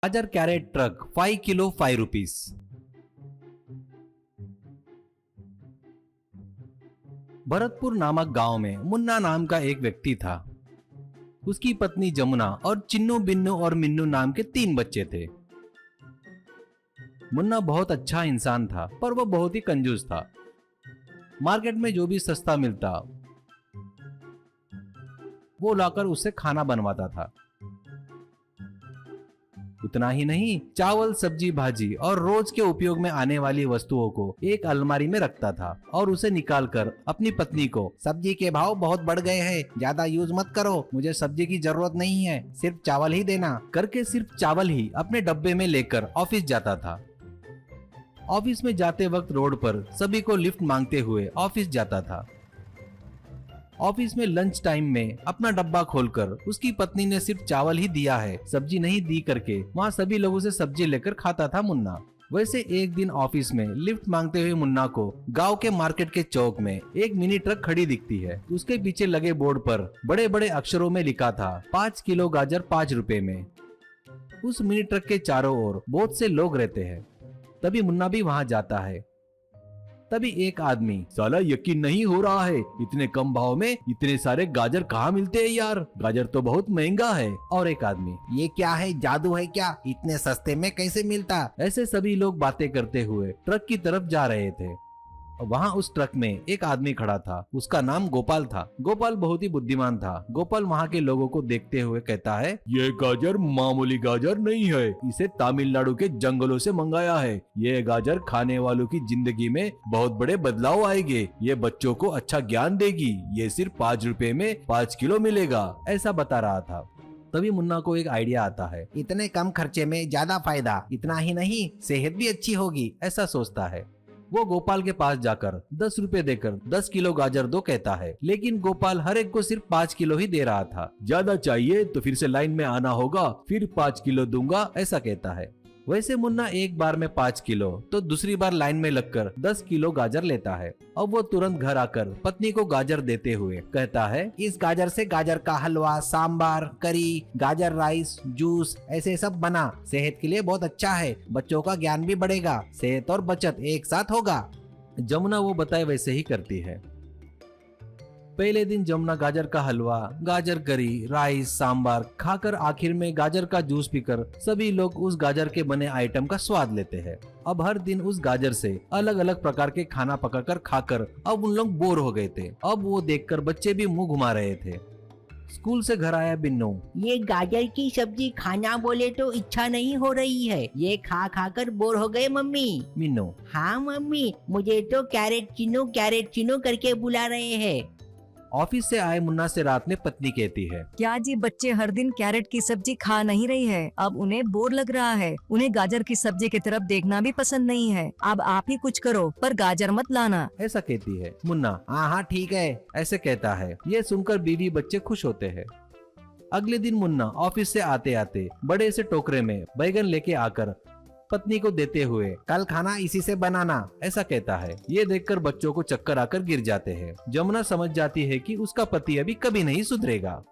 गाजर carrot truck 5 kilo 5 rupees. Bharatpur नामक गांव में मुन्ना नाम का एक व्यक्ति था। उसकी पत्नी जमुना और चिन्नू, बिन्नू और मिन्नू नाम के 3 बच्चे थे। मुन्ना बहुत अच्छा इंसान था, पर वह बहुत ही कंजूस था। मार्केट में जो भी सस्ता मिलता वो लाकर उससे खाना बनवाता था। उतना ही नहीं, चावल, सब्जी, भाजी और रोज के उपयोग में आने वाली वस्तुओं को एक अलमारी में रखता था और उसे निकालकर अपनी पत्नी को, सब्जी के भाव बहुत बढ़ गए हैं, ज्यादा यूज मत करो, मुझे सब्जी की जरूरत नहीं है, सिर्फ चावल ही देना, करके सिर्फ चावल ही अपने डब्बे में लेकर ऑफिस जाता था। ऑफिस में जाते वक्त रोड पर सभी को लिफ्ट मांगते हुए ऑफिस जाता था। ऑफिस में लंच टाइम में अपना डब्बा खोलकर उसकी पत्नी ने सिर्फ चावल ही दिया है, सब्जी नहीं दी करके वहाँ सभी लोगों से सब्जी लेकर खाता था मुन्ना। वैसे एक दिन ऑफिस में लिफ्ट मांगते हुए मुन्ना को गांव के मार्केट के चौक में एक मिनी ट्रक खड़ी दिखती है। उसके पीछे लगे बोर्ड पर बड़े बड़े अक्षरों में लिखा था 5 किलो गाजर 5 रुपए में। उस मिनी ट्रक के चारों ओर बहुत से लोग रहते हैं। तभी मुन्ना भी वहाँ जाता है। तभी एक आदमी, साला यकीन नहीं हो रहा है, इतने कम भाव में इतने सारे गाजर कहाँ मिलते हैं यार, गाजर तो बहुत महंगा है। और एक आदमी, ये क्या है, जादू है क्या, इतने सस्ते में कैसे मिलता। ऐसे सभी लोग बातें करते हुए ट्रक की तरफ जा रहे थे। वहाँ उस ट्रक में एक आदमी खड़ा था। उसका नाम गोपाल था। गोपाल बहुत ही बुद्धिमान था। गोपाल वहाँ के लोगों को देखते हुए कहता है, ये गाजर मामूली गाजर नहीं है, इसे तमिलनाडु के जंगलों से मंगाया है। ये गाजर खाने वालों की जिंदगी में बहुत बड़े बदलाव आएंगे, ये बच्चों को अच्छा ज्ञान देगी, ये सिर्फ 5 रुपए में 5 किलो मिलेगा, ऐसा बता रहा था। तभी मुन्ना को एक आइडिया आता है, इतने कम खर्चे में ज्यादा फायदा, इतना ही नहीं सेहत भी अच्छी होगी, ऐसा सोचता है। वो गोपाल के पास जाकर 10 रुपए देकर 10 किलो गाजर दो कहता है, लेकिन गोपाल हर एक को सिर्फ 5 किलो ही दे रहा था। ज्यादा चाहिए तो फिर से लाइन में आना होगा, फिर 5 किलो दूंगा, ऐसा कहता है। वैसे मुन्ना एक बार में 5 किलो तो दूसरी बार लाइन में लगकर 10 किलो गाजर लेता है। अब वो तुरंत घर आकर पत्नी को गाजर देते हुए कहता है, इस गाजर से गाजर का हलवा, सांबार, करी, गाजर राइस, जूस ऐसे सब बना, सेहत के लिए बहुत अच्छा है, बच्चों का ज्ञान भी बढ़ेगा, सेहत और बचत एक साथ होगा। जमुना वो बताए वैसे ही करती है। पहले दिन जमुना गाजर का हलवा, गाजर करी, राइस, सांबार खाकर आखिर में गाजर का जूस पीकर सभी लोग उस गाजर के बने आइटम का स्वाद लेते हैं। अब हर दिन उस गाजर से अलग अलग प्रकार के खाना पकाकर खाकर अब उन लोग बोर हो गए थे। अब वो देखकर बच्चे भी मुंह घुमा रहे थे। स्कूल से घर आया बिन्नू, ये गाजर की सब्जी खाना बोले तो इच्छा नहीं हो रही है, ये खा खा कर बोर हो गए मम्मी। मिन्नू, हाँ मम्मी, मुझे तो कैरेट चिनो करके बुला रहे हैं। ऑफिस से आए मुन्ना से रात में पत्नी कहती है, क्या जी, बच्चे हर दिन कैरेट की सब्जी खा नहीं रही है, अब उन्हें बोर लग रहा है, उन्हें गाजर की सब्जी की तरफ देखना भी पसंद नहीं है, अब आप ही कुछ करो पर गाजर मत लाना, ऐसा कहती है। मुन्ना, हाँ हाँ ठीक है, ऐसे कहता है। ये सुनकर बीवी बच्चे खुश होते हैं। अगले दिन मुन्ना ऑफिस से आते आते बड़े से टोकरे में बैगन लेके आकर पत्नी को देते हुए, कल खाना इसी से बनाना, ऐसा कहता है। ये देखकर बच्चों को चक्कर आकर गिर जाते हैं। जमुना समझ जाती है कि उसका पति अभी कभी नहीं सुधरेगा।